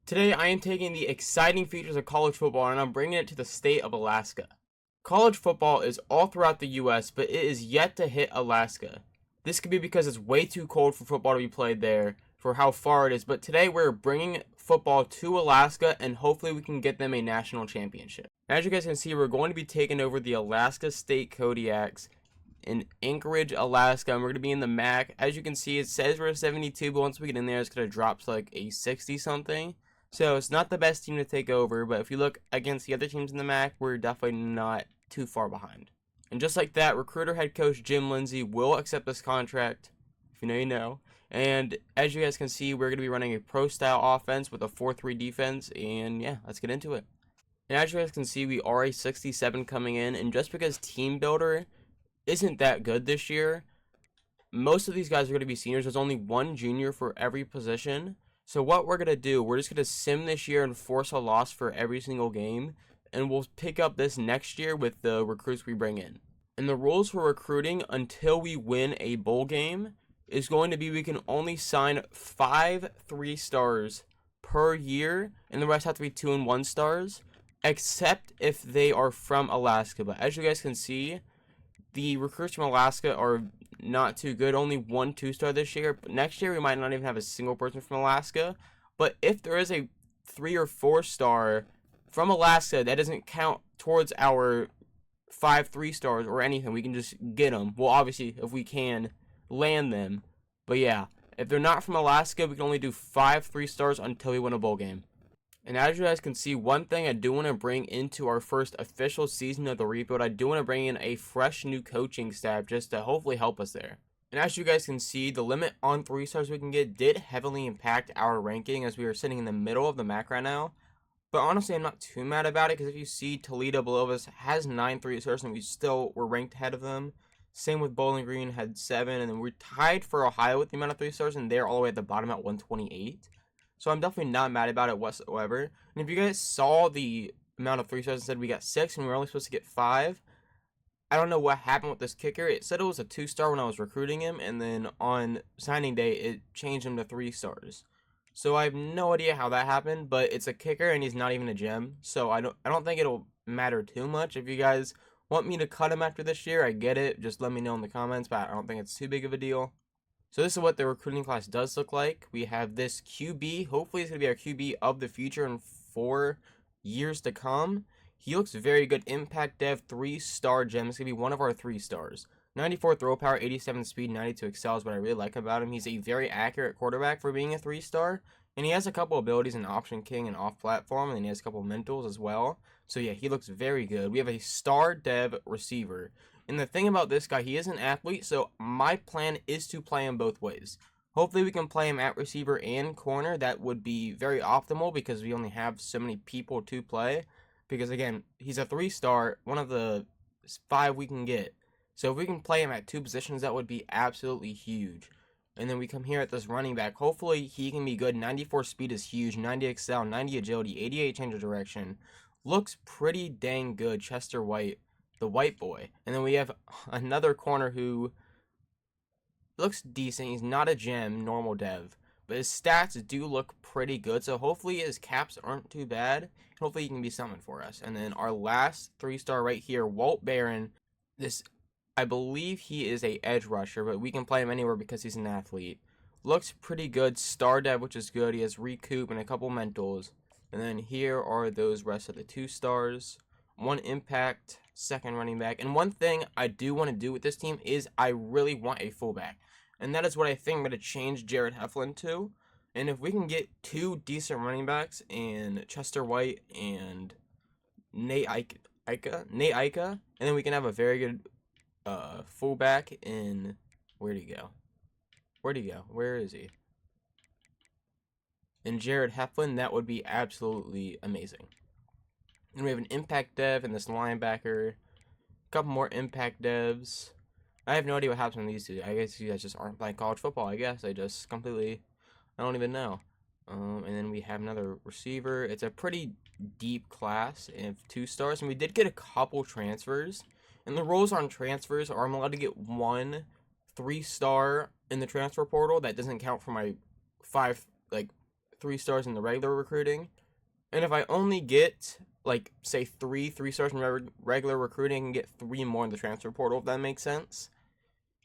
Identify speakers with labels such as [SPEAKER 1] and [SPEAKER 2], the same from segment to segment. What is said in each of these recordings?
[SPEAKER 1] Today I am taking the exciting features of college football and I'm bringing it to the state of Alaska. College football is all throughout the US, but it is yet to hit Alaska. This could be because it's way too cold for football to be played there for how far it is, but today we're bringing football to Alaska and hopefully we can get them a national championship. As you guys can see, we're going to be taking over the Alaska State Kodiaks in Anchorage, Alaska, and we're going to be in the MAC. As you can see, it says we're a 72, but once we get in there, it's going to drop to like a 60 something. So it's not the best team to take over, but if you look against the other teams in the MAC, we're definitely not too far behind. And just like that, recruiter head coach Jim Lindsay will accept this contract. If you know, you know. And as you guys can see, we're going to be running a pro-style offense with a 4-3 defense, and yeah, let's get into it. And as you guys can see, we are a 67 coming in, and just because Team Builder isn't that good this year, most of these guys are going to be seniors. There's only one junior for every position. So what we're going to do, we're just going to sim this year and force a loss for every single game. And we'll pick up this next year with the recruits we bring in. And the rules for recruiting until we win a bowl game is going to be we can only sign 5 3-stars per year. And the rest have to be 2 and 1 stars. Except if they are from Alaska. But as you guys can see, the recruits from Alaska are not too good. Only 1 2-star this year. But next year we might not even have a single person from Alaska. But if there is a 3 or 4-star from Alaska, that doesn't count towards our 5 3-stars or anything. We can just get them. Well, obviously, if we can land them. But yeah, if they're not from Alaska, we can only do 5 3-stars until we win a bowl game. And as you guys can see, one thing I do want to bring into our first official season of the rebuild, I do want to bring in a fresh new coaching staff just to hopefully help us there. And as you guys can see, the limit on 3-stars we can get did heavily impact our ranking as we are sitting in the middle of the MAC right now. But honestly, I'm not too mad about it because if you see, Toledo below us has 9 3-stars and we still were ranked ahead of them. Same with Bowling Green had 7, and then we're tied for Ohio with the amount of 3-stars, and they're all the way at the bottom at 128. So I'm definitely not mad about it whatsoever. And if you guys saw the amount of 3-stars and said we got 6 and we were only supposed to get 5, I don't know what happened with this kicker. It said it was a 2-star when I was recruiting him, and then on signing day it changed him to 3-stars. So I have no idea how that happened, but it's a kicker and he's not even a gem. So I don't think it'll matter too much. If you guys want me to cut him after this year, I get it. Just let me know in the comments, but I don't think it's too big of a deal. So this is what the recruiting class does look like. We have this QB. Hopefully it's going to be our QB of the future in 4 years to come. He looks very good. Impact Dev, 3-star gem. It's going to be one of our 3-stars. 94 throw power, 87 speed, 92 excel is what I really like about him. He's a very accurate quarterback for being a 3-star. And he has a couple abilities in Option King and off platform. And he has a couple mentals as well. So yeah, he looks very good. We have a star dev receiver. And the thing about this guy, he is an athlete, so my plan is to play him both ways. Hopefully we can play him at receiver and corner. That would be very optimal because we only have so many people to play. Because again, he's a 3-star, one of the 5 we can get. So if we can play him at 2 positions, that would be absolutely huge. And then we come here at this running back. Hopefully he can be good. 94 speed is huge. 90 excel, 90 agility, 88 change of direction. Looks pretty dang good. Chester White, the white boy. And then we have another corner who looks decent. He's not a gem, normal dev. But his stats do look pretty good. So hopefully his caps aren't too bad. Hopefully he can be something for us. And then our last 3-star right here, Walt Barron. This, I believe he is a edge rusher, but we can play him anywhere because he's an athlete. Looks pretty good. Star dev, which is good. He has recoup and a couple mentals. And then here are those rest of the 2-stars. 1 impact, 2nd running back. And one thing I do want to do with this team is I really want a fullback. And that is what I think I'm going to change Jared Heflin to. And if we can get 2 decent running backs in Chester White and Nate Ika, and then we can have a very good fullback in, where'd he go? Where is he? In Jared Heflin, that would be absolutely amazing. And we have an impact dev and this linebacker. A couple more impact devs. I have no idea what happens with these two. I guess you guys just aren't playing college football, I guess. I just completely, I don't even know. And then we have another receiver. It's a pretty deep class of 2-stars. And we did get a couple transfers. And the rules on transfers are I'm allowed to get 1 3-star in the transfer portal. That doesn't count for my 5, 3 stars in the regular recruiting. And if I only get, like, say 3 stars in regular recruiting, I can get 3 more in the transfer portal, if that makes sense.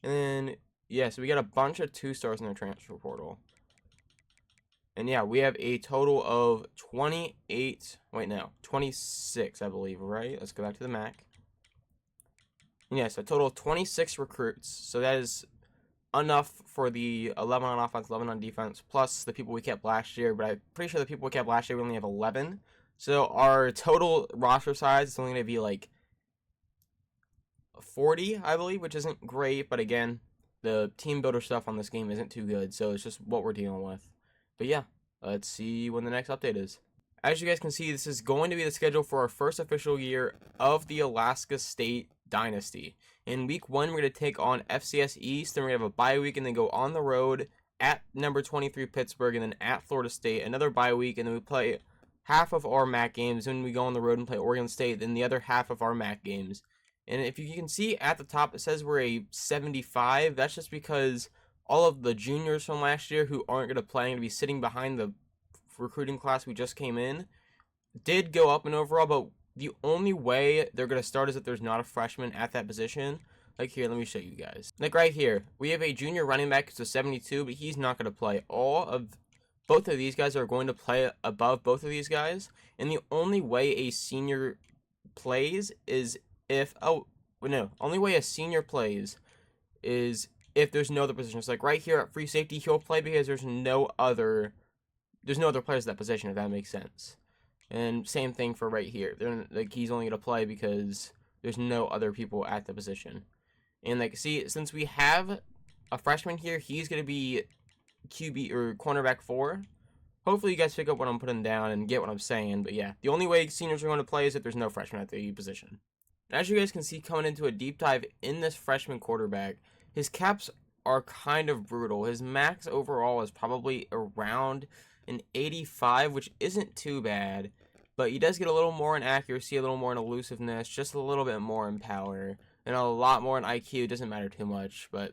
[SPEAKER 1] And then, yeah, so we got a bunch of 2 stars in the transfer portal. And yeah, we have a total of 26, I believe, right? Let's go back to the Mac. And yeah, so a total of 26 recruits. So that is enough for the 11 on offense, 11 on defense, plus the people we kept last year. But I'm pretty sure the people we kept last year, we only have 11. So our total roster size is only going to be like 40, I believe, which isn't great. But again, the team builder stuff on this game isn't too good. So it's just what we're dealing with. But yeah, let's see when the next update is. As you guys can see, this is going to be the schedule for our first official year of the Alaska State Dynasty. In week 1, we're going to take on FCS East, then we're going to have a bye week and then go on the road at number 23 Pittsburgh and then at Florida State, another bye week, and then we play half of our MAC games, then we go on the road and play Oregon State, then the other half of our MAC games. And if you can see at the top, it says we're a 75. That's just because all of the juniors from last year who aren't going to play and be sitting behind the recruiting class we just came in did go up in overall, but the only way they're going to start is if there's not a freshman at that position. Like here, let me show you guys. Like right here, we have a junior running back who's a 72, but he's not going to play. Both of these guys are going to play above both of these guys, and the only way a senior plays is only way a senior plays is if there's no other positions. Like right here at free safety, he'll play because there's no other players at that position, if that makes sense. And same thing for right here. He's only gonna play because there's no other people at the position. And like, see, since we have a freshman here, he's gonna be QB or cornerback 4. Hopefully you guys pick up what I'm putting down and get what I'm saying. But yeah, the only way seniors are going to play is if there's no freshman at the position. And as you guys can see, coming into a deep dive in this freshman quarterback, his caps are kind of brutal. His max overall is probably around an 85, which isn't too bad, but he does get a little more in accuracy, a little more in elusiveness, just a little bit more in power, and a lot more in IQ. It doesn't matter too much, but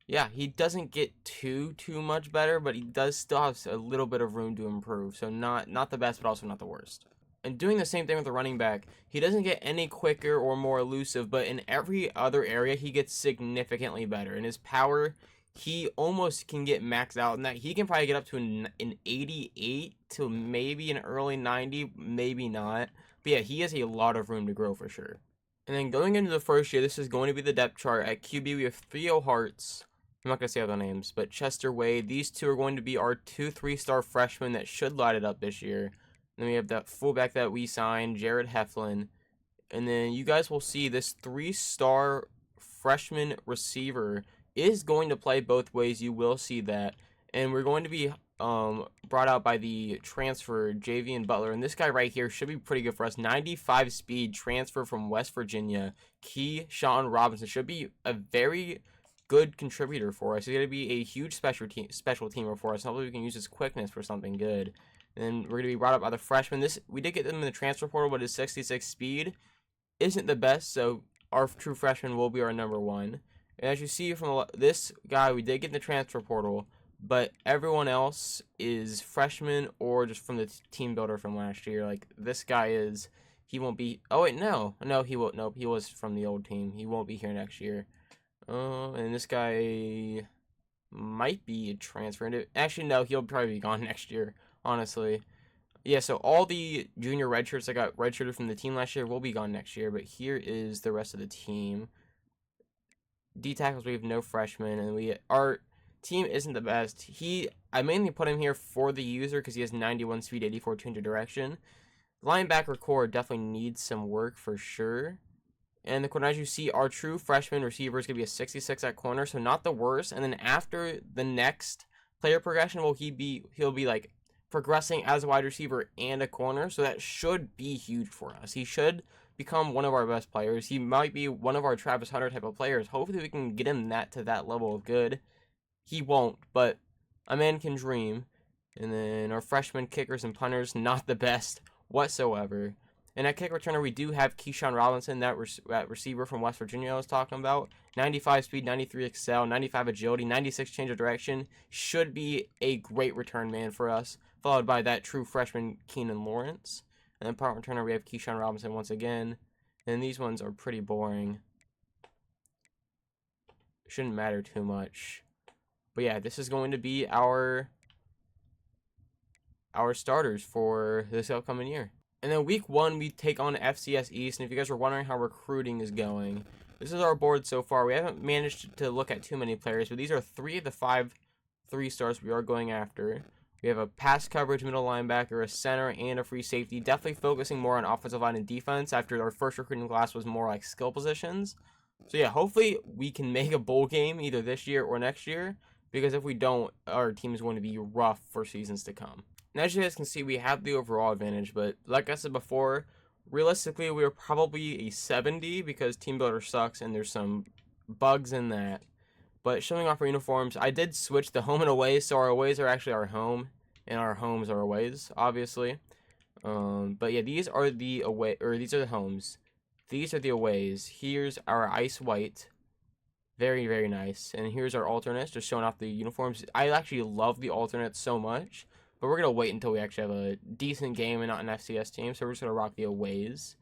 [SPEAKER 1] yeah, he doesn't get too much better, but he does still have a little bit of room to improve. So not the best, but also not the worst. And doing the same thing with the running back, he doesn't get any quicker or more elusive, but in every other area, he gets significantly better. In his power, he almost can get maxed out in that. He can probably get up to an 88 to maybe an early 90, maybe not. But yeah, he has a lot of room to grow for sure. And then going into the first year, this is going to be the depth chart. At QB, we have Theo Hartz. I'm not going to say other names, but Chester Wade. These two are going to be our 2 3-star freshmen that should light it up this year. Then we have that fullback that we signed, Jared Heflin. And then you guys will see this 3-star freshman receiver is going to play both ways. You will see that. And we're going to be brought out by the transfer, Javian Butler. And this guy right here should be pretty good for us. 95 speed transfer from West Virginia. Keyshawn Robinson should be a very good contributor for us. He's going to be a huge special teamer for us. Hopefully we can use his quickness for something good. And then we're going to be brought up by the freshman. We did get them in the transfer portal, but his 66 speed isn't the best, so our true freshman will be our number 1. And as you see from this guy, we did get in the transfer portal, but everyone else is freshmen or just from the team builder from last year. Like this guy he won't be. Oh wait, no, he won't. Nope, he was from the old team. He won't be here next year. And this guy might be transferred. Actually, no, he'll probably be gone next year. Honestly, yeah, so all the junior redshirts that got redshirted from the team last year will be gone next year, but here is the rest of the team. D tackles, we have no freshmen, and our team isn't the best. I mainly put him here for the user because he has 91 speed, 84 change of direction. Linebacker core definitely needs some work for sure. And the corner, as you see, our true freshman receiver is going to be a 66 at corner, so not the worst. And then after the next player progression, he'll be like progressing as a wide receiver and a corner, so that should be huge for us. He should become one of our best players. He might be one of our Travis Hunter type of players. Hopefully we can get him to that level of good. He won't, but a man can dream. And then our freshman kickers and punters, not the best whatsoever. And at kick returner, we do have Keyshawn Robinson, that receiver from West Virginia I was talking about. 95 speed, 93 excel, 95 agility, 96 change of direction. Should be a great return man for us. followed by that true freshman Keenan Lawrence. And then punt returner, we have Keyshawn Robinson once again. And these ones are pretty boring. Shouldn't matter too much. But yeah, this is going to be our starters for this upcoming year. And then week 1, we take on FCS East. And if you guys are wondering how recruiting is going, this is our board so far. We haven't managed to look at too many players, but these are 3 of the 5 3-stars we are going after. We have a pass coverage middle linebacker, a center, and a free safety. Definitely focusing more on offensive line and defense after our first recruiting class was more like skill positions. So yeah, hopefully we can make a bowl game either this year or next year, because if we don't, our team is going to be rough for seasons to come. And as you guys can see, we have the overall advantage, but like I said before, realistically, we are probably a 70 because Team Builder sucks and there's some bugs in that. But showing off our uniforms, I did switch the home and away, so our aways are actually our home, and our homes are aways, obviously. But yeah, these are the these are the homes. These are the aways. Here's our ice white. Very, very nice. And here's our alternates, just showing off the uniforms. I actually love the alternates so much, but we're going to wait until we actually have a decent game and not an FCS team, so we're just going to rock the aways.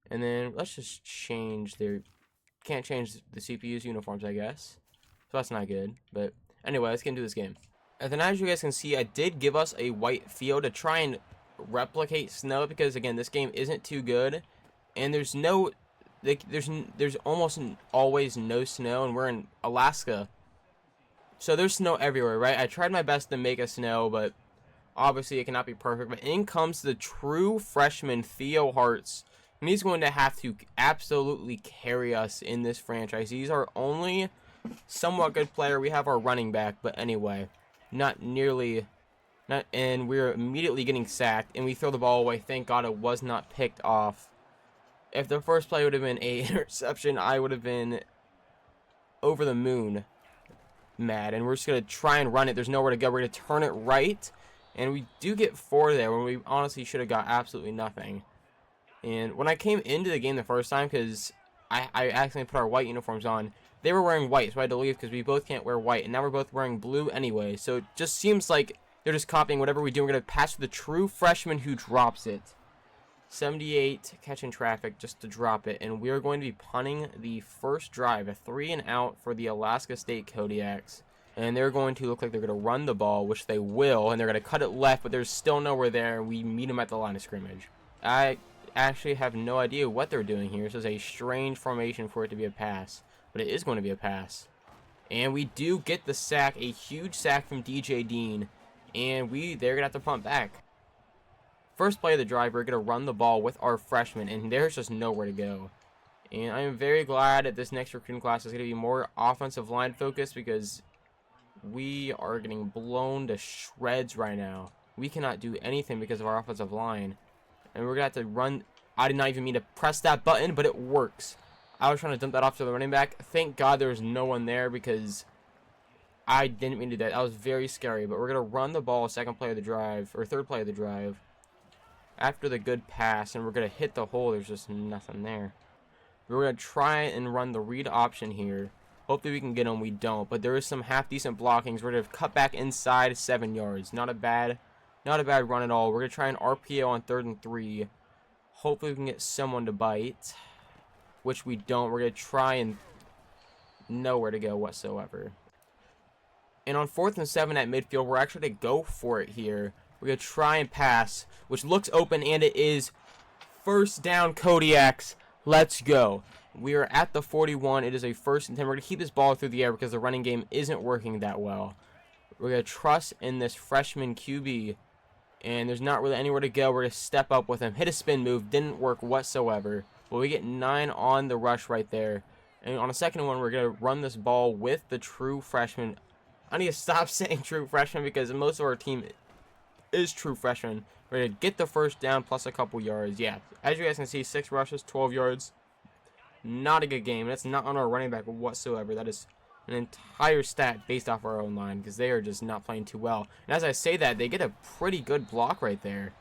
[SPEAKER 1] And then let's just change their... Can't change the CPU's uniforms, I guess. So that's not good. But anyway, let's get into this game. And then as you guys can see, I did give us a white field to try and replicate snow, because again, this game isn't too good. And there's no... There's almost always no snow, and we're in Alaska. So there's snow everywhere, right? I tried my best to make a snow, but obviously it cannot be perfect. But in comes the true freshman, Theo Hartz. And he's going to have to absolutely carry us in this franchise. He's our only somewhat good player. We have our running back, but anyway, and we're immediately getting sacked, and we throw the ball away. Thank God it was not picked off. If the first play would have been a interception, I would have been over the moon mad. And we're just going to try and run it. There's nowhere to go. We're going to turn it right, and we do get 4 there when we honestly should have got absolutely nothing. And when I came into the game the first time, because I accidentally put our white uniforms on, they were wearing white, so I had to leave because we both can't wear white. And now we're both wearing blue anyway, so it just seems like they're just copying whatever we do. We're going to pass to the true freshman who drops it. 78 catching traffic just to drop it, and we are going to be punting the first drive, a 3-and-out for the Alaska State Kodiaks. And they're going to look like they're going to run the ball, which they will, and they're going to cut it left, but there's still nowhere there, and we meet them at the line of scrimmage. I actually have no idea what they're doing here. This is a strange formation for it to be a pass, but it is going to be a pass. And we do get the sack, a huge sack from DJ Dean, and they're going to have to punt back. First play of the drive, we're going to run the ball with our freshmen, and there's just nowhere to go. And I am very glad that this next recruiting class is going to be more offensive line focused, because we are getting blown to shreds right now. We cannot do anything because of our offensive line. And we're going to have to run. I did not even mean to press that button, but it works. I was trying to dump that off to the running back. Thank God there was no one there, because I didn't mean to do that. That was very scary. But we're going to run the ball second play of the drive, or third play of the drive, after the good pass, and we're going to hit the hole. There's just nothing there. We're going to try and run the read option here. Hopefully we can get them. We don't, but there is some half-decent blockings. We're going to cut back inside 7 yards. Not a bad run at all. We're going to try an RPO on 3rd and 3. Hopefully we can get someone to bite, which we don't. We're going to try and nowhere to go whatsoever. And on 4th and 7 at midfield, we're actually going to go for it here. We're going to try and pass, which looks open, and it is first down, Kodiaks. Let's go. We are at the 41. It is a 1st and 10. We're going to keep this ball through the air because the running game isn't working that well. We're going to trust in this freshman QB, and there's not really anywhere to go. We're going to step up with him. Hit a spin move. Didn't work whatsoever. But we get 9 on the rush right there. And on the second one, we're going to run this ball with the true freshman. I need to stop saying true freshman because most of our team is true freshman. We're going to get the first down plus a couple yards. Yeah, as you guys can see, 6 rushes, 12 yards. Not a good game. That's not on our running back whatsoever. That is an entire stat based off our own line, because they are just not playing too well. And as I say that, they get a pretty good block right there.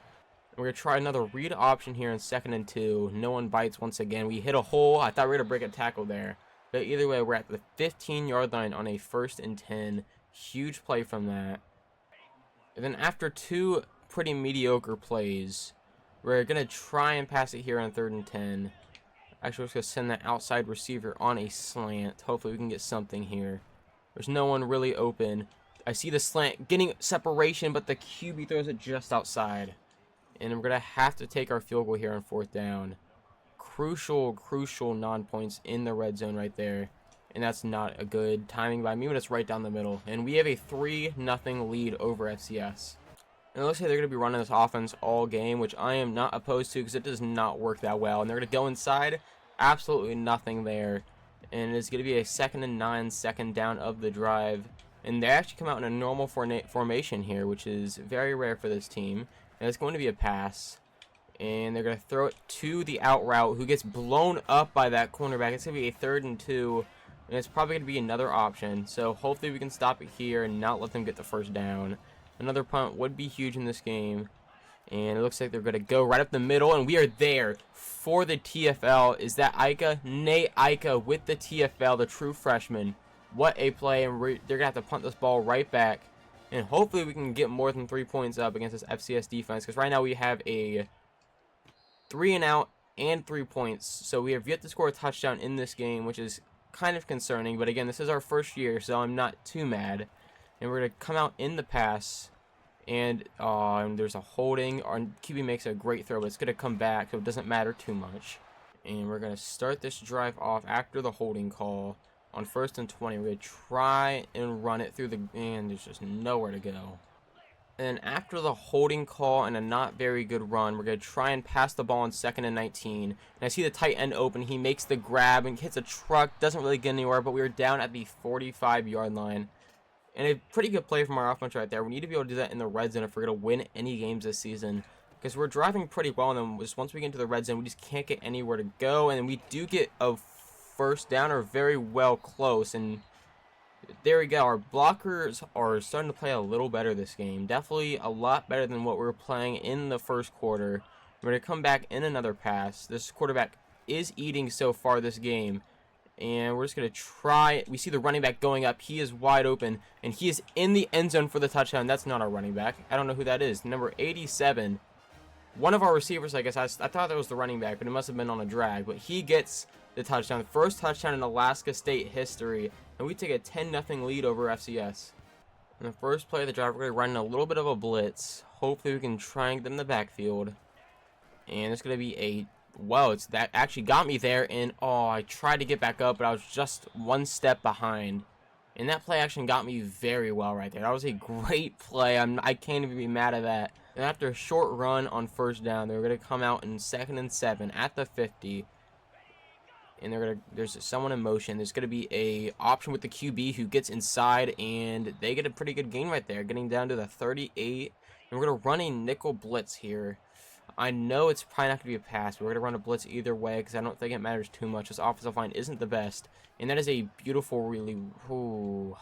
[SPEAKER 1] We're going to try another read option here in 2nd and 2. No one bites once again. We hit a hole. I thought we were going to break a tackle there. But either way, we're at the 15-yard line on a 1st and 10. Huge play from that. And then after 2 pretty mediocre plays. We're going to try and pass it here on 3rd and 10. Actually, we're just going to send that outside receiver on a slant. Hopefully we can get something here. There's no one really open. I see the slant getting separation, but the QB throws it just outside. And we're going to have to take our field goal here on 4th down. Crucial non-points in the red zone right there. And that's not a good timing by me, but it's right down the middle. And we have a 3-0 lead over FCS. And it looks like they're going to be running this offense all game, which I am not opposed to because it does not work that well. And they're going to go inside. Absolutely nothing there. And it's going to be a 2nd and 9, 2nd down of the drive. And they actually come out in a normal formation here, which is very rare for this team. And it's going to be a pass. And they're going to throw it to the out route, who gets blown up by that cornerback. It's going to be a 3rd and 2. And it's probably going to be another option. So hopefully we can stop it here and not let them get the 1st down. Another punt would be huge in this game. And it looks like they're going to go right up the middle. And we are there for the TFL. Is that Ika? Nate Ika with the TFL, the true freshman. What a play. And they're going to have to punt this ball right back. And hopefully we can get more than 3 points up against this FCS defense. Because right now we have a 3 and out and 3 points. So we have yet to score a touchdown in this game, which is kind of concerning. But again, this is our first year, so I'm not too mad. And we're going to come out in the pass. And there's a holding. Our QB makes a great throw, but it's going to come back, so it doesn't matter too much. And we're going to start this drive off after the holding call on 1st and 20. We're going to try and run it through the... And there's just nowhere to go. And after the holding call and a not very good run, we're going to try and pass the ball on 2nd and 19. And I see the tight end open. He makes the grab and hits a truck. Doesn't really get anywhere, but we were down at the 45-yard line. And a pretty good play from our offense right there. We need to be able to do that in the red zone if we're going to win any games this season. Because we're driving pretty well, and then just once we get into the red zone, we just can't get anywhere to go. And we do get a 1st down or very well close. And there we go. Our blockers are starting to play a little better this game. Definitely a lot better than what we were playing in the 1st quarter. We're going to come back in another pass. This quarterback is eating so far this game. And we're just going to try. We see the running back going up. He is wide open. And he is in the end zone for the touchdown. That's not our running back. I don't know who that is. Number 87. One of our receivers, I guess. I thought that was the running back, but it must have been on a drag. But he gets the touchdown. First touchdown in Alaska State history. And we take a 10-0 lead over FCS. In the first play of the drive, we're going to run a little bit of a blitz. Hopefully we can try and get them in the backfield. And it's going to be a... Well, that actually got me there, and I tried to get back up, but I was just 1 step behind. And that play action got me very well right there. That was a great play. I can't even be mad at that. And after a short run on 1st down, they're going to come out in 2nd and 7 at the 50. And there's someone in motion. There's going to be a option with the QB who gets inside, and they get a pretty good gain right there, getting down to the 38. And we're going to run a nickel blitz here. I know it's probably not going to be a pass, but we're going to run a blitz either way because I don't think it matters too much. This offensive line isn't the best. And that is a beautiful, really... Ooh.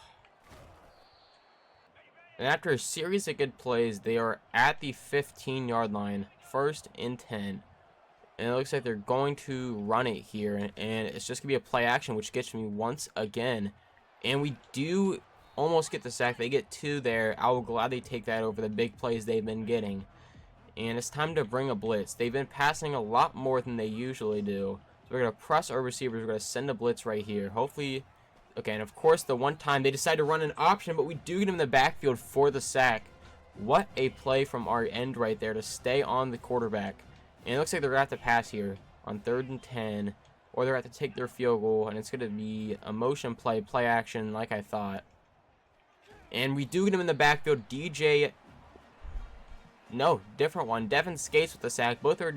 [SPEAKER 1] And after a series of good plays, they are at the 15-yard line, 1st and 10. And it looks like they're going to run it here. And it's just going to be a play action, which gets me once again. And we do almost get the sack. They get 2 there. I will gladly take that over the big plays they've been getting. And it's time to bring a blitz. They've been passing a lot more than they usually do. So we're going to press our receivers. We're going to send a blitz right here. Hopefully... Okay, and of course, the one time they decide to run an option, but we do get him in the backfield for the sack. What a play from our end right there to stay on the quarterback. And it looks like they're going to have to pass here on 3rd and 10. Or they're going to have to take their field goal. And it's going to be a motion play action like I thought. And we do get him in the backfield. DJ... No, different one. Devin Skates with the sack. Both our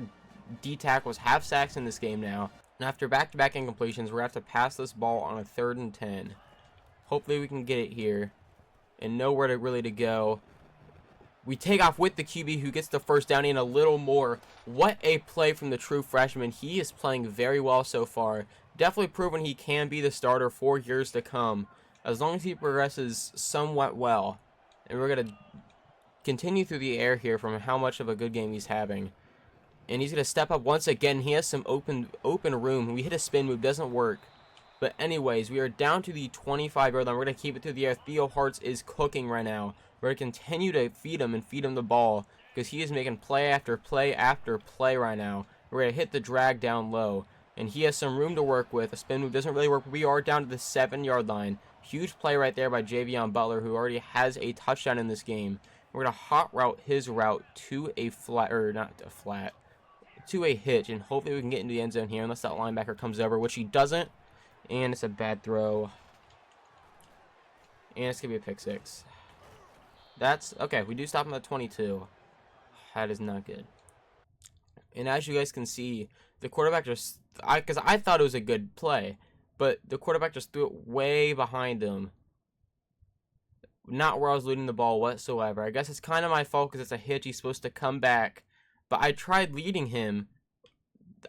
[SPEAKER 1] D tackles have sacks in this game now. And after back-to-back incompletions, we're going to have to pass this ball on a 3rd and 10. Hopefully we can get it here. And nowhere to go. We take off with the QB who gets the 1st down and a little more. What a play from the true freshman. He is playing very well so far. Definitely proven he can be the starter for years to come. As long as he progresses somewhat well. And we're going to continue through the air here from how much of a good game he's having. And he's going to step up once again. He has some open room. We hit a spin move. Doesn't work. But anyways, we are down to the 25-yard line. We're going to keep it through the air. Theo Hartz is cooking right now. We're going to continue to feed him the ball. because he is making play after play after play right now. We're going to hit the drag down low, and he has some room to work with. A spin move doesn't really work. We are down to the 7-yard line. Huge play right there by Javion Butler, who already has a touchdown in this game. We're going to hot route his route to a flat, or not a flat, to a hitch, and hopefully we can get into the end zone here unless that linebacker comes over, which he doesn't. And it's a bad throw. And it's going to be a pick six. That's okay. We do stop him at 22. That is not good. And as you guys can see, the quarterback just, because I thought it was a good play, but the quarterback just threw it way behind him. Not where I was leading the ball whatsoever. I guess it's kind of my fault because it's a hitch. He's supposed to come back. But I tried leading him.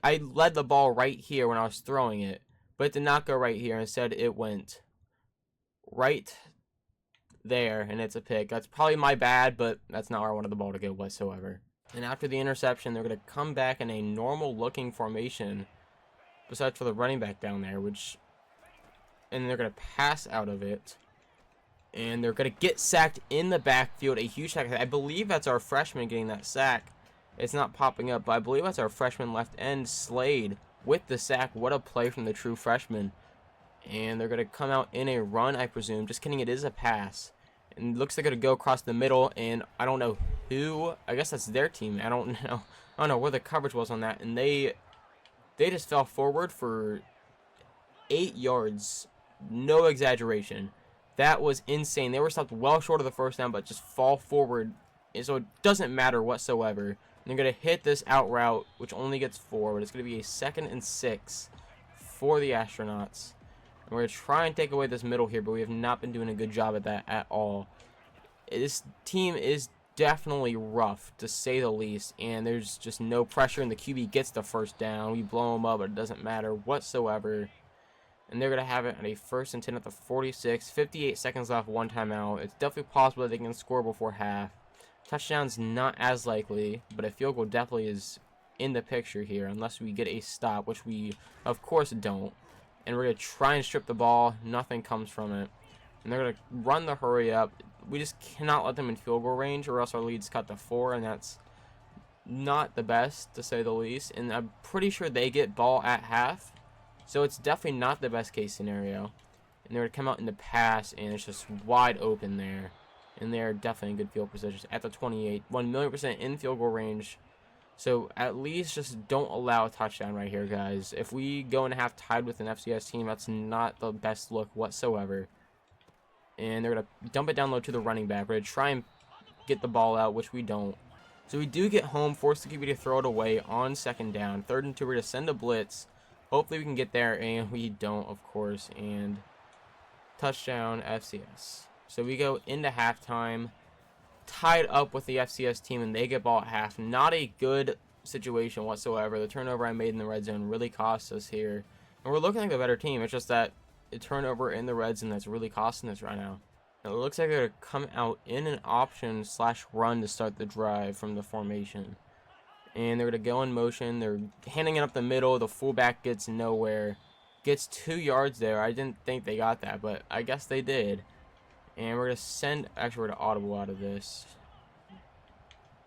[SPEAKER 1] I led the ball right here when I was throwing it. But it did not go right here. Instead, it went right there, and it's a pick. That's probably my bad, but that's not where I wanted the ball to go whatsoever. And after the interception, they're going to come back in a normal-looking formation, besides for the running back down there, and they're going to pass out of it. And they're going to get sacked in the backfield, a huge sack. I believe that's our freshman getting that sack. It's not popping up, but I believe that's our freshman left end, Slade, with the sack. What a play from the true freshman. And they're going to come out in a run, I presume. Just kidding, it is a pass. And it looks like they're going to go across the middle, and I don't know who. I guess that's their team. I don't know where the coverage was on that. And they just fell forward for 8 yards. No exaggeration. That was insane. They were stopped well short of the first down, but just fall forward. And so it doesn't matter whatsoever. And they're going to hit this out route, which only gets 4, but it's going to be a 2nd and 6 for the Astronauts. And we're going to try and take away this middle here, but we have not been doing a good job at that at all. This team is definitely rough, to say the least, and there's just no pressure, and the QB gets the first down. We blow them up, but it doesn't matter whatsoever. And they're going to have it on a 1st and 10 at the 46. 58 seconds left, 1 timeout. It's definitely possible that they can score before half. Touchdown's not as likely, but a field goal definitely is in the picture here, unless we get a stop, which we, of course, don't. And we're going to try and strip the ball. Nothing comes from it. And they're going to run the hurry up. We just cannot let them in field goal range, or else our lead's cut to 4, and that's not the best, to say the least. And I'm pretty sure they get ball at half. So it's definitely not the best case scenario. And they're going to come out in the pass, and it's just wide open there. And they're definitely in good field positions at the 28. 1,000,000% in field goal range. So at least just don't allow a touchdown right here, guys. If we go and have tied with an FCS team, that's not the best look whatsoever. And they're going to dump it down low to the running back. We're going to try and get the ball out, which we don't. So we do get home, force the QB to throw it away on 2nd down. 3rd and 2, we're going to send a blitz. Hopefully we can get there, and we don't, of course. And touchdown, FCS. So we go into halftime, tied up with the FCS team, and they get ball at half. Not a good situation whatsoever. The turnover I made in the red zone really cost us here. And we're looking like a better team. It's just that a turnover in the red zone that's really costing us right now. It looks like they're going to come out in an option/run to start the drive from the formation. And they're going to go in motion. They're handing it up the middle. The fullback gets nowhere. Gets 2 yards there. I didn't think they got that, but I guess they did. And we're going to send, actually we're going to audible out of this.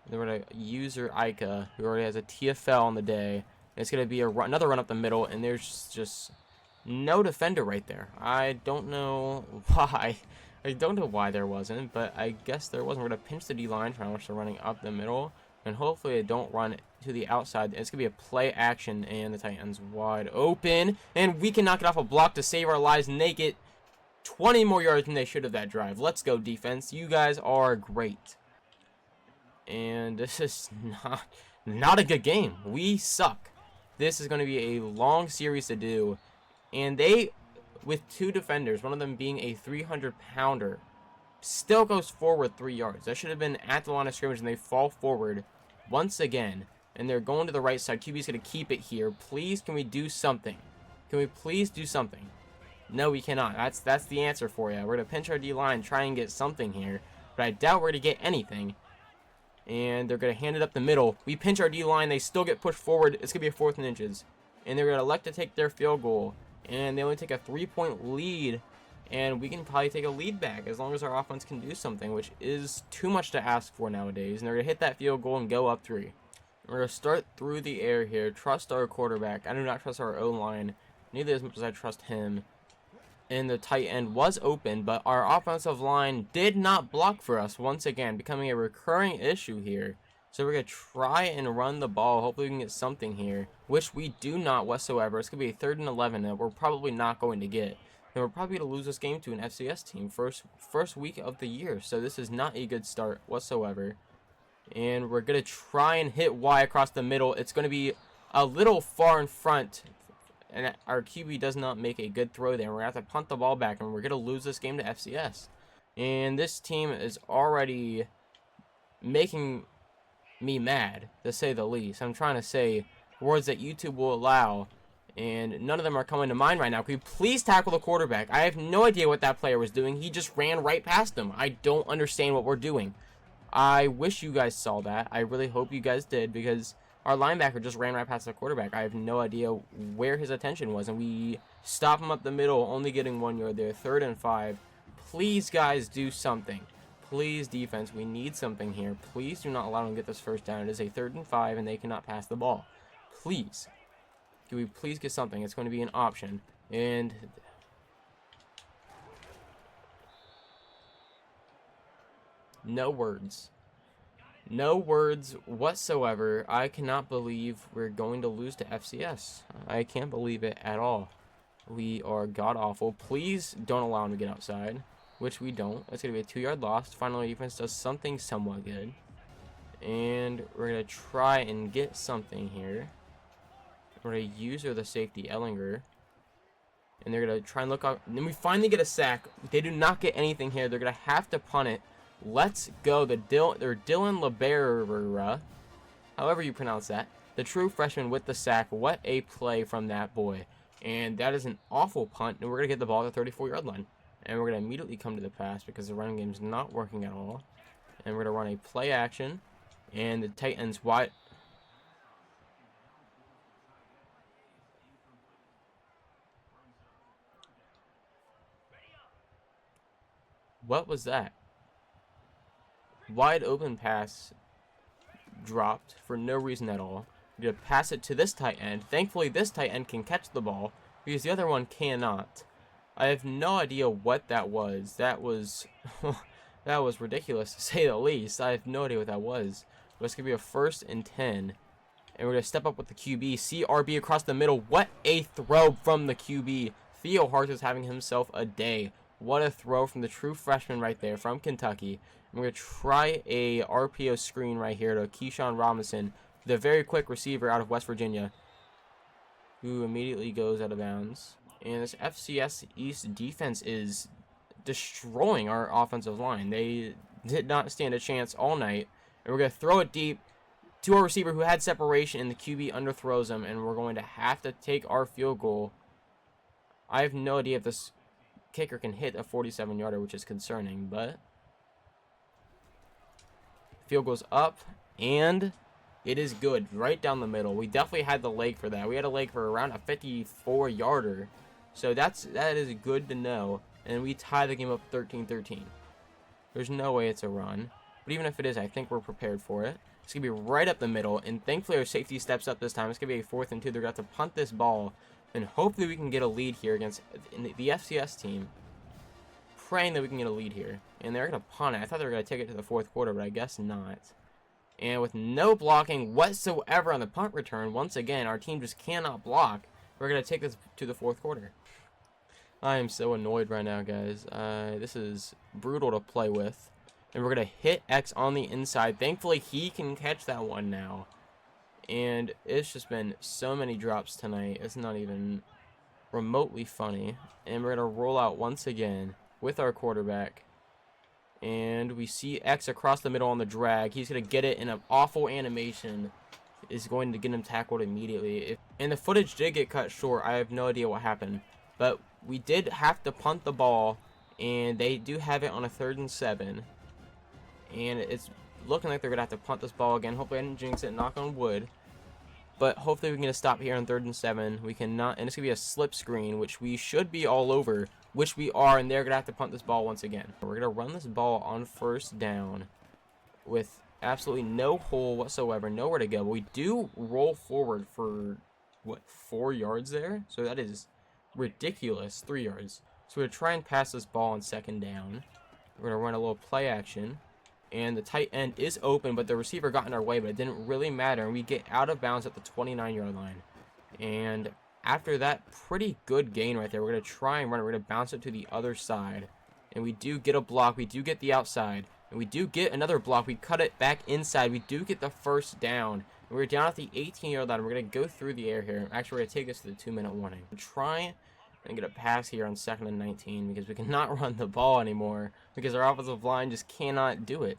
[SPEAKER 1] Then we're going to user Ica, who already has a TFL on the day. It's going to be another run up the middle, and there's just no defender right there. I don't know why. I don't know why there wasn't, but I guess there wasn't. We're going to pinch the D-line, trying to they're running up the middle. And hopefully they don't run to the outside. It's going to be a play action, and the tight end's wide open. And we can knock it off a block to save our lives and make it 20 more yards than they should have that drive. Let's go, defense. You guys are great. And this is not a good game. We suck. This is going to be a long series to do. And they, with 2 defenders, one of them being a 300-pounder, still goes forward 3 yards. That should have been at the line of scrimmage, and they fall forward once again. And they're going to the right side. QB's going to keep it here. Please, can we do something? Can we please do something? No, we cannot. That's the answer for you. We're going to pinch our D-line, try and get something here. But I doubt we're going to get anything. And they're going to hand it up the middle. We pinch our D-line. They still get pushed forward. It's going to be a 4th and inches. And they're going to elect to take their field goal. And they only take a 3-point lead and we can probably take a lead back as long as our offense can do something, which is too much to ask for nowadays. And they're going to hit that field goal and go up 3. We're going to start through the air here. Trust our quarterback. I do not trust our O-line, neither as much as I trust him. And the tight end was open, but our offensive line did not block for us once again, becoming a recurring issue here. So we're going to try and run the ball. Hopefully we can get something here, which we do not whatsoever. It's going to be a 3rd and 11 that we're probably not going to get. And we're probably going to lose this game to an FCS team first week of the year. So this is not a good start whatsoever. And we're going to try and hit Y across the middle. It's going to be a little far in front. And our QB does not make a good throw there. We're going to have to punt the ball back. And we're going to lose this game to FCS. And this team is already making me mad, to say the least. I'm trying to say words that YouTube will allow. And none of them are coming to mind right now. Can you please tackle the quarterback? I have no idea what that player was doing. He just ran right past him. I don't understand what we're doing. I wish you guys saw that. I really hope you guys did, because our linebacker just ran right past the quarterback. I have no idea where his attention was, and we stop him up the middle, only getting 1 yard there. 3rd and 5. Please, guys, do something. Please, defense, we need something here. Please do not allow them to get this first down. It is a 3rd and 5, and they cannot pass the ball. Please. Can we please get something? It's going to be an option. And no words. No words whatsoever. I cannot believe we're going to lose to FCS. I can't believe it at all. We are god-awful. Please don't allow them to get outside, which we don't. It's going to be a 2-yard loss. Finally, defense does something somewhat good. And we're going to try and get something here. We're going to use the safety, Ellinger. And they're going to try and look out. And then we finally get a sack. They do not get anything here. They're going to have to punt it. Let's go. They're Dylan Libera, however you pronounce that. The true freshman with the sack. What a play from that boy. And that is an awful punt. And we're going to get the ball at the 34-yard line. And we're going to immediately come to the pass because the running game is not working at all. And we're going to run a play action. And the tight end's wide. What was that? Wide open pass dropped for no reason at all. We're going to pass it to this tight end. Thankfully, this tight end can catch the ball because the other one cannot. I have no idea what that was. That was that was ridiculous, to say the least. I have no idea what that was. But it's going to be a 1st and 10. And we're going to step up with the QB. CRB across the middle. What a throw from the QB. Theo Hart is having himself a day. What a throw from the true freshman right there from Kentucky. I'm going to try a RPO screen right here to Keyshawn Robinson, the very quick receiver out of West Virginia, who immediately goes out of bounds. And this FCS East defense is destroying our offensive line. They did not stand a chance all night. And we're going to throw it deep to our receiver who had separation, and the QB underthrows him, and we're going to have to take our field goal. I have no idea if this kicker can hit a 47-yarder, which is concerning, but field goes up, and it is good right down the middle. We definitely had the leg for that. We had a leg for around a 54-yarder, so that is good to know. And we tie the game up 13-13. There's no way it's a run, but even if it is, I think we're prepared for it. It's gonna be right up the middle, and thankfully our safety steps up this time. It's gonna be a 4th and 2. They're gonna have to punt this ball, and hopefully we can get a lead here against the FCS team. Praying that we can get a lead here. And they're going to punt it. I thought they were going to take it to the 4th quarter, but I guess not. And with no blocking whatsoever on the punt return, once again, our team just cannot block. We're going to take this to the 4th quarter. I am so annoyed right now, guys. This is brutal to play with. And we're going to hit X on the inside. Thankfully, he can catch that one now. And it's just been so many drops tonight. It's not even remotely funny. And we're going to roll out once again with our quarterback. And we see X across the middle on the drag. He's going to get it in an awful animation. Is going to get him tackled immediately. And the footage did get cut short. I have no idea what happened. But we did have to punt the ball. And they do have it on a 3rd and 7. And it's looking like they're going to have to punt this ball again. Hopefully I didn't jinx it. Knock on wood. But hopefully we can get a stop here on 3rd and 7. We cannot. And it's going to be a slip screen, which we should be all over. which we are, and they're going to have to punt this ball once again. We're going to run this ball on first down with absolutely no hole whatsoever, nowhere to go. But we do roll forward for, what, 4 yards there? So that is ridiculous, 3 yards. So we're going to try and pass this ball on second down. We're going to run a little play action. And the tight end is open, but the receiver got in our way, but it didn't really matter. And we get out of bounds at the 29-yard line. And after that pretty good gain right there, we're going to try and run it. We're going to bounce it to the other side. And we do get a block. We do get the outside. And we do get another block. We cut it back inside. We do get the first down. And we're down at the 18-yard line. We're going to go through the air here. Actually, we're going to take this to the 2-minute warning. Try and get a pass here on 2nd and 19 because we cannot run the ball anymore because our offensive line just cannot do it.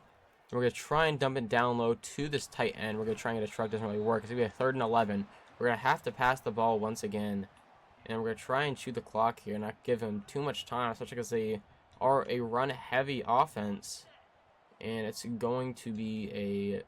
[SPEAKER 1] We're going to try and dump it down low to this tight end. We're going to try and get a truck. Doesn't really work. It's going to be a 3rd and 11. We're going to have to pass the ball once again. And we're going to try and chew the clock here, not give him too much time, especially because they are a run-heavy offense. And it's going to be a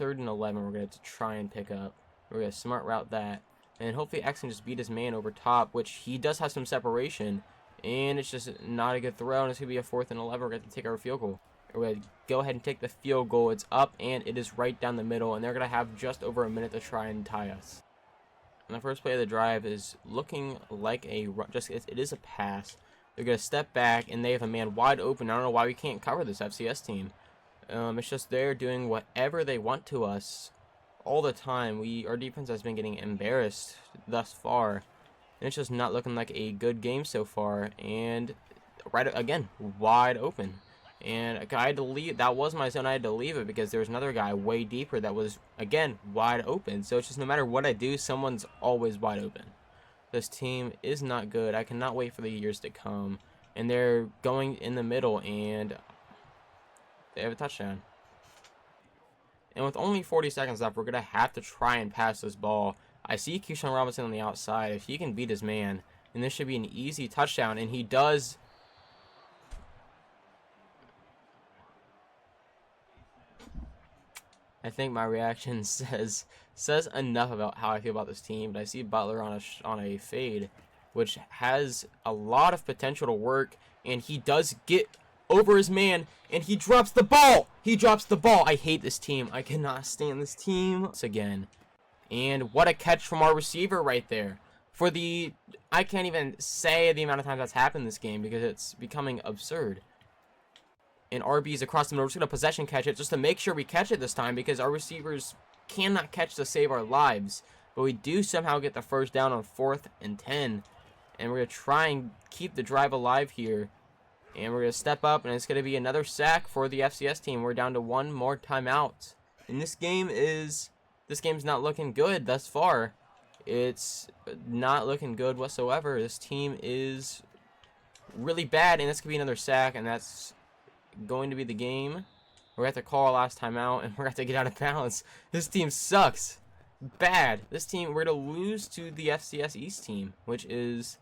[SPEAKER 1] 3rd and 11. We're going to have to try and pick up. We're going to smart route that. And hopefully X can just beat his man over top, which he does have some separation. And it's just not a good throw, and it's going to be a 4th and 11. We're going to have to take our field goal. We're going to go ahead and take the field goal. It's up, and it is right down the middle, and they're going to have just over a minute to try and tie us. And the first play of the drive is looking like a run. It is a pass. They're going to step back, and they have a man wide open. I don't know why we can't cover this FCS team. It's just they're doing whatever they want to us all the time. Our defense has been getting embarrassed thus far, and it's just not looking like a good game so far. And right again, wide open. And I had to leave. That was my zone. I had to leave it because there was another guy way deeper that was, again, wide open. So it's just no matter what I do, someone's always wide open. This team is not good. I cannot wait for the years to come. And they're going in the middle, and they have a touchdown. And with only 40 seconds left, we're going to have to try and pass this ball. I see Keyshawn Robinson on the outside. If he can beat his man, then this should be an easy touchdown. And he does. I think my reaction says enough about how I feel about this team. But I see Butler on a fade, which has a lot of potential to work, and he does get over his man, and he drops the ball. He drops the ball. I hate this team. I cannot stand this team. Once again, and what a catch from our receiver right there. I can't even say the amount of times that's happened this game because it's becoming absurd. And RB's across the middle. We're just going to possession catch it just to make sure we catch it this time because our receivers cannot catch to save our lives. But we do somehow get the first down on 4th and 10. And we're going to try and keep the drive alive here. And we're going to step up, and it's going to be another sack for the FCS team. We're down to one more timeout. And this game's not looking good thus far. It's not looking good whatsoever. This team is really bad, and this could be another sack, and that's going to be the game. We're going to have to call our last timeout, and we're going to have to get out of bounds. This team sucks. Bad. This team, we're going to lose to the FCS East team, which is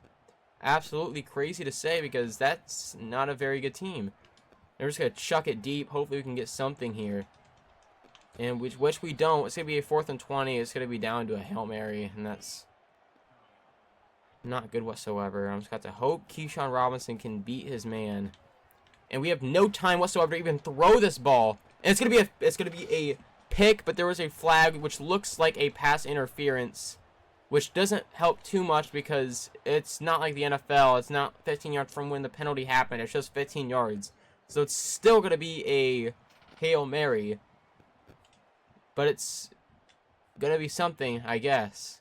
[SPEAKER 1] absolutely crazy to say because that's not a very good team. They're just going to chuck it deep. Hopefully we can get something here. And which we don't. It's going to be a 4th and 20. It's going to be down to a Hail Mary, and that's not good whatsoever. I'm just going to have to hope Keyshawn Robinson can beat his man. And we have no time whatsoever to even throw this ball. And it's going to be a pick, but there was a flag which looks like a pass interference, which doesn't help too much because it's not like the NFL. It's not 15 yards from when the penalty happened. It's just 15 yards. So it's still going to be a Hail Mary. But it's going to be something, I guess.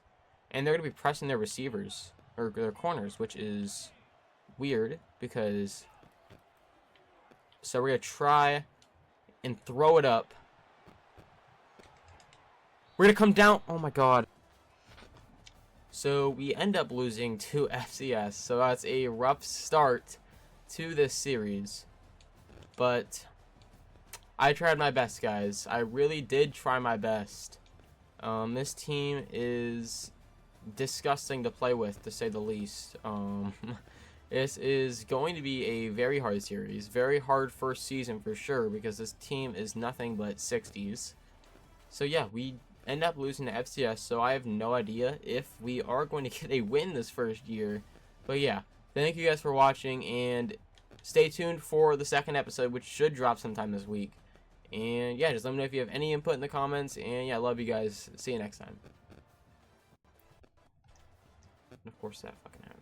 [SPEAKER 1] And they're going to be pressing their receivers, or their corners, which is weird because... So we're going to try and throw it up. We're going to come down. Oh, my God. So we end up losing to FCS. So that's a rough start to this series. But I tried my best, guys. I really did try my best. This team is disgusting to play with, to say the least. This is going to be a very hard series. Very hard first season for sure because this team is nothing but 60s. So yeah, we end up losing to FCS, so I have no idea if we are going to get a win this first year. But yeah, thank you guys for watching, and stay tuned for the second episode, which should drop sometime this week. And yeah, just let me know if you have any input in the comments. And yeah, I love you guys. See you next time. And of course, that fucking happened.